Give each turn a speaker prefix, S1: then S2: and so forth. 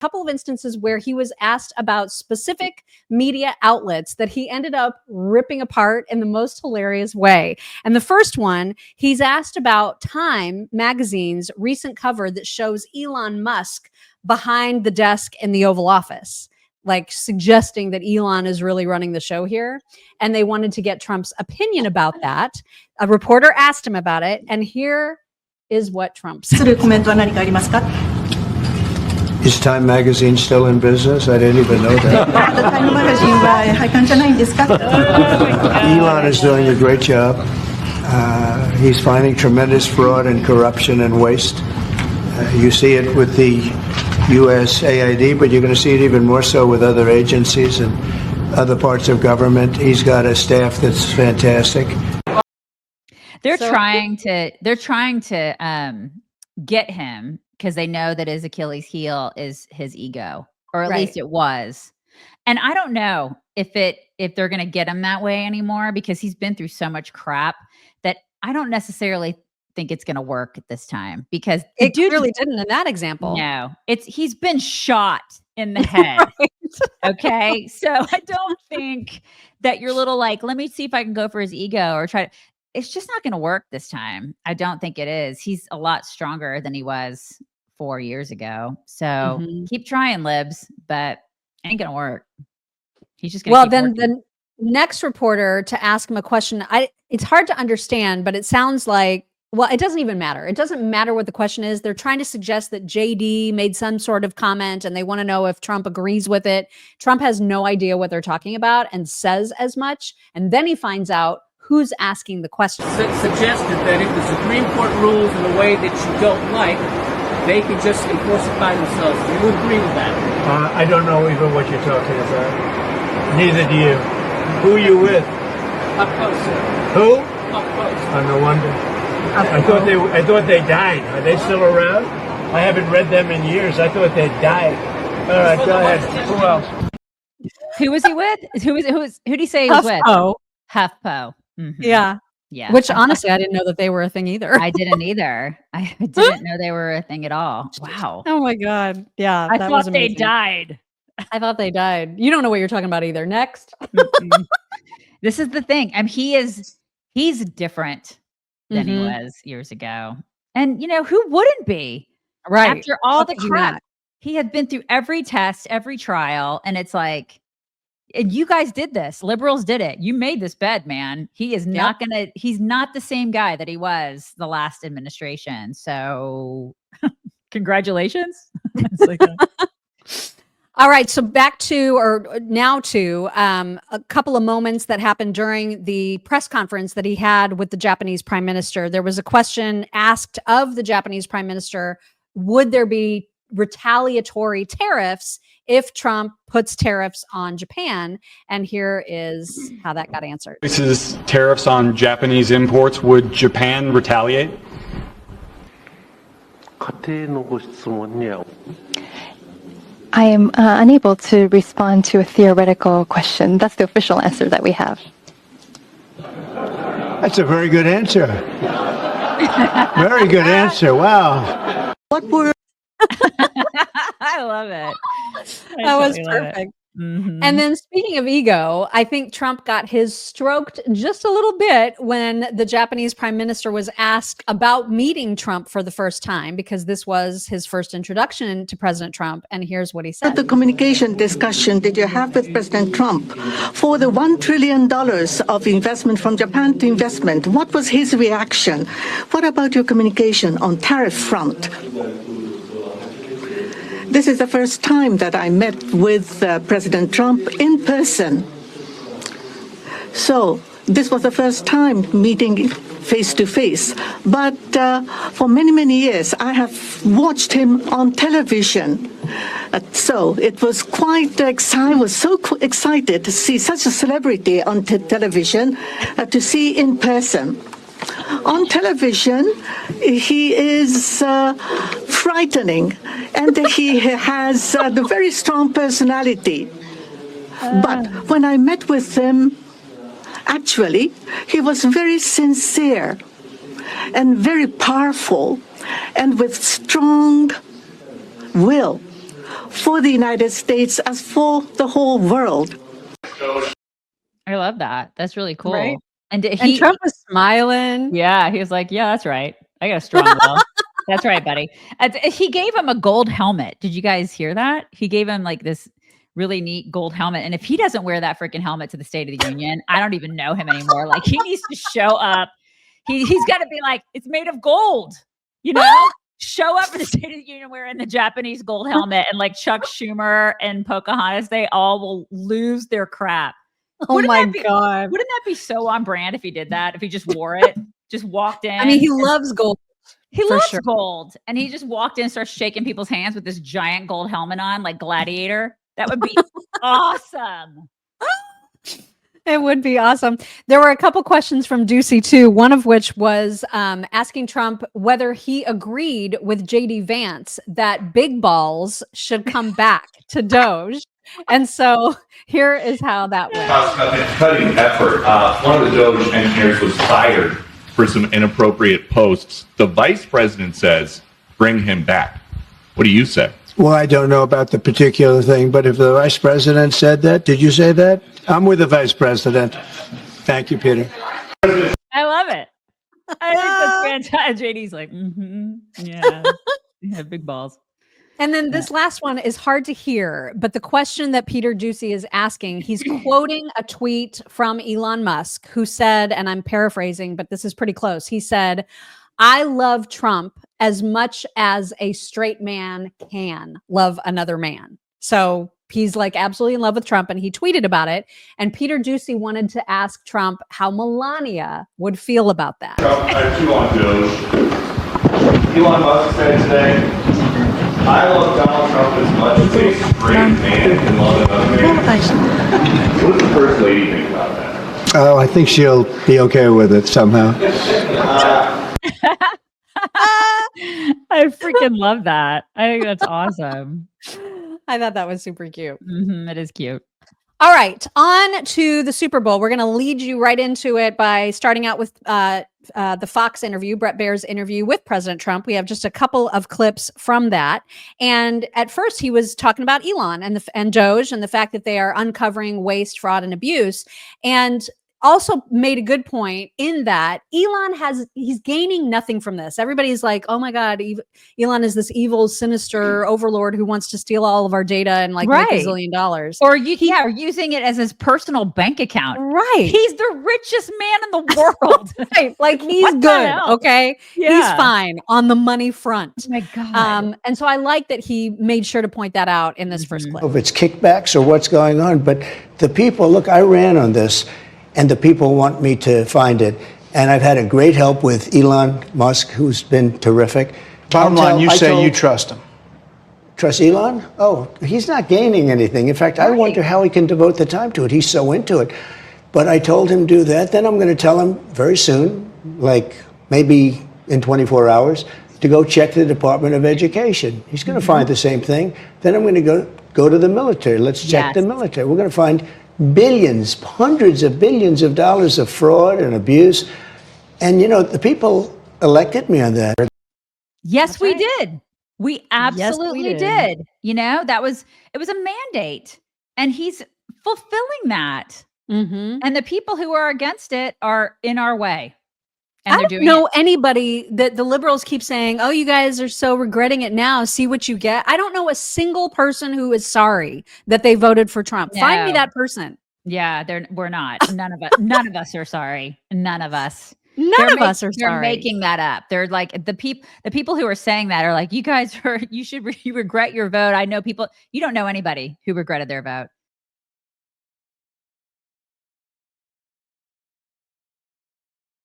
S1: couple of instances where he was asked about specific media outlets that he ended up ripping apart in the most hilarious way. And the first one, he's asked about Time magazine's recent cover that shows Elon Musk behind the desk in the Oval Office, like suggesting that Elon is really running the show here. And they wanted to get Trump's opinion about that. A reporter asked him about it, and here is what Trump said.
S2: Is Time magazine still in business? I didn't even know that. Elon is doing a great job. He's finding tremendous fraud and corruption and waste. You see it with the USAID, but you're going to see it even more so with other agencies and other parts of government. He's got a staff that's fantastic.
S3: They're trying to get him because they know that his Achilles heel is his ego, or at least it was. And I don't know if they're going to get him that way anymore, because he's been through so much crap that I don't necessarily think it's going to work at this time, because
S1: it really didn't in that example.
S3: No, he's been shot in the head. Okay. So I don't think that your little, like, let me see if I can go for his ego or try to, it's just not going to work this time. I don't think it is. He's a lot stronger than he was 4 years ago. So keep trying, libs, but ain't going to work. He's just going to keep working.
S1: The next reporter to ask him a question, it's hard to understand, but it sounds like, well, it doesn't even matter. It doesn't matter what the question is. They're trying to suggest that JD made some sort of comment and they want to know if Trump agrees with it. Trump has no idea what they're talking about and says as much. And then he finds out who's asking the question.
S4: Suggested that if the Supreme Court rules in a way that you don't like, they can just enforce it by themselves. Do you agree with that?
S2: I don't know even what you're talking about. Neither do you. Who are you with?
S4: Up close, sir.
S2: Who?
S4: Up close.
S2: Oh, no wonder. I thought they died. Are they still around? I haven't read them in years. I thought they died. All right, go ahead. Who else?
S3: Who was he with? Who did he say he was with? HuffPo. Mm-hmm.
S1: Yeah. Which honestly, I didn't know that they were a thing either.
S3: I didn't either. I didn't know they were a thing at all. Wow.
S1: Oh my God. Yeah.
S3: I thought they died.
S1: I thought they died. You don't know what you're talking about either. Next.
S3: This is the thing. I mean, he's different than he was years ago. And who wouldn't be?
S1: Right.
S3: After all the crap. He had been through every test, every trial, and it's like, and you guys did this. Liberals did it. You made this bed, man. He is not he's not the same guy that he was the last administration. So congratulations.
S1: All right. So now to a couple of moments that happened during the press conference that he had with the Japanese prime minister. There was a question asked of the Japanese prime minister, would there be retaliatory tariffs if Trump puts tariffs on Japan? And here is how that got answered.
S5: This is tariffs on Japanese imports. Would Japan retaliate?
S6: I am unable to respond to a theoretical question. That's the official answer that we have.
S2: That's a very good answer. Very good answer. Wow.
S1: What were
S3: I love it.
S1: That was perfect. And then speaking of ego, I think Trump got his stroked just a little bit when the Japanese prime minister was asked about meeting Trump for the first time, because this was his first introduction to President Trump. And here's what he said.
S7: The communication discussion did you have with President Trump for the $1 trillion of investment from Japan to investment? What was his reaction? What about your communication on tariff front? This is the first time that I met with President Trump in person. So this was the first time meeting face to face. But for many, many years, I have watched him on television. So it was quite exciting. I was so excited to see such a celebrity on television, to see in person. On television, he is frightening, and he has a very strong personality. But when I met with him, actually, he was very sincere and very powerful and with strong will for the United States as for the whole world.
S3: I love that. That's really cool.
S1: Right.
S3: And
S1: And Trump was smiling.
S3: yeah, he was like, yeah, that's right. I got a strong will. That's right, buddy. He gave him a gold helmet. Did you guys hear that? He gave him like this really neat gold helmet. And if he doesn't wear that freaking helmet to the State of the Union, I don't even know him anymore. Like he needs to show up. He's got to be like, it's made of gold, you know? Show up for the State of the Union wearing the Japanese gold helmet, and like Chuck Schumer and Pocahontas, they all will lose their crap.
S1: Oh my God.
S3: Wouldn't that be so on brand if he did that? If he just wore it, just walked in.
S1: I mean, he loves gold.
S3: He
S1: for
S3: loves
S1: sure.
S3: gold. And he just walked in and starts shaking people's hands with this giant gold helmet on, like Gladiator. That would be awesome.
S1: It would be awesome. There were a couple questions from Doocy too, one of which was asking Trump whether he agreed with JD Vance that big balls should come back to DOGE. And so here is how that went.
S8: Cutting effort. One of the DOGE engineers was fired for some inappropriate posts. The vice president says, bring him back. What do you say?
S2: Well, I don't know about the particular thing, but if the vice president said that, did you say that? I'm with the vice president. Thank you, Peter.
S3: I love it. I think that's fantastic. JD's like, yeah, yeah, big balls.
S1: And then this last one is hard to hear, but the question that Peter Doocy is asking, he's quoting a tweet from Elon Musk, who said, and I'm paraphrasing, but this is pretty close. He said, I love Trump as much as a straight man can love another man. So he's like absolutely in love with Trump, and he tweeted about it. And Peter Doocy wanted to ask Trump how Melania would feel about that.
S8: I have two on DOGE. Elon Musk said today, I love Donald Trump as much as a straight man can love another man. What does the first lady think about that?
S2: Oh, I think she'll be okay with it somehow.
S3: I freaking love that. I think that's awesome.
S1: I thought that was super cute.
S3: It is cute.
S1: All right, on to the Super Bowl. We're going to lead you right into it by starting out with the Fox interview, Brett Baer's interview with President Trump. We have just a couple of clips from that. And at first, he was talking about Elon and DOGE and the fact that they are uncovering waste, fraud, and abuse. And also made a good point in that he's gaining nothing from this. Everybody's like, oh my God, Elon is this evil, sinister overlord who wants to steal all of our data and like make $1 zillion.
S3: Or using it as his personal bank account.
S1: Right.
S3: He's the richest man in the world.
S1: Right. Like he's good. Okay.
S3: Yeah.
S1: He's fine on the money front.
S3: Oh my God.
S1: And so I like that he made sure to point that out in this first clip.
S2: If it's kickbacks or what's going on, but the people, look, I ran on this. And the people want me to find it. And I've had a great help with Elon Musk, who's been terrific.
S9: Bottom line, you say you trust him.
S2: Trust Elon? Oh, he's not gaining anything. In fact, I wonder how he can devote the time to it. He's so into it. But I told him do that. Then I'm going to tell him very soon, like maybe in 24 hours, to go check the Department of Education. He's going to find the same thing. Then I'm going to go to the military. Let's check the military. We're going to find billions, hundreds of billions of dollars of fraud and abuse. And, you know, the people elected me on that.
S3: Yes, we did. We absolutely did. You know, it was a mandate, and he's fulfilling that. And the people who are against it are in our way. And
S1: I don't know anybody that the liberals keep saying, oh, you guys are so regretting it now. See what you get. I don't know a single person who is sorry that they voted for Trump. No. Find me that person.
S3: Yeah, we're not. None of us are sorry. None of us.
S1: None of us are sorry.
S3: They're making that up. They're like the people who are saying that are like, you guys you regret your vote. I know people, you don't know anybody who regretted their vote.